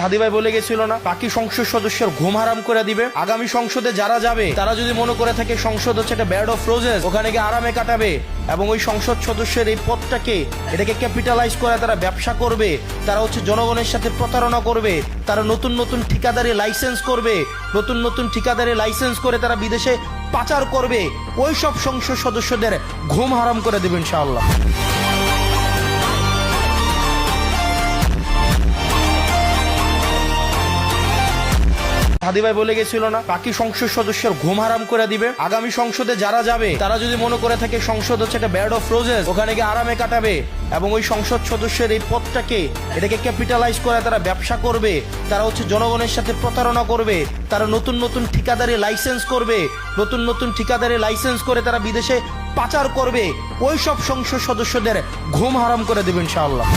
হাদি ভাই বলে গেছিল না, বাকি সংসদ সদস্যের ঘুম হারাম করে দিবে। আগামী সংসদে যারা যাবে তারা যদি মনে করে থাকে সংসদ হচ্ছে একটা ব্যাড অফ রোজেস, ওখানে গিয়ে আরামে কাটাবে এবং ওই সংসদ সদস্যের এই পদটাকে এটাকে ক্যাপিটালাইজ করে তারা ব্যবসা করবে, তারা হচ্ছে জনগণের সাথে প্রতারণা করবে, তারা নতুন নতুন ঠিকাদারি লাইসেন্স করবে, নতুন নতুন ঠিকাদারি লাইসেন্স করে তারা বিদেশে পাচার করবে, ওই সব সংসদ সদস্যদের ঘুম হারাম করে দেবে ইনশাআল্লাহ। হাদি ভাই বলে গেছিল না, বাকি সংসদ সদস্যের ঘুম হারাম করে দিবে। আগামী সংসদে যারা যাবে তারা যদি মনে করে থাকে সংসদ হচ্ছে একটা ব্যাড অফ রোজেস, ওখানে গিয়ে আরামে কাটাবে এবং ওই সংসদ সদস্যের এই পদটাকে এটাকে ক্যাপিটালাইজ করে তারা ব্যবসা করবে, তারা হচ্ছে জনগণের সাথে প্রতারণা করবে, তারা নতুন নতুন ঠিকাদারি লাইসেন্স করবে, নতুন নতুন ঠিকাদারি লাইসেন্স করে তারা বিদেশে পাচার করবে, ওই সব সংসদ সদস্যদের ঘুম হারাম করে দেবে ইনশাআল্লাহ।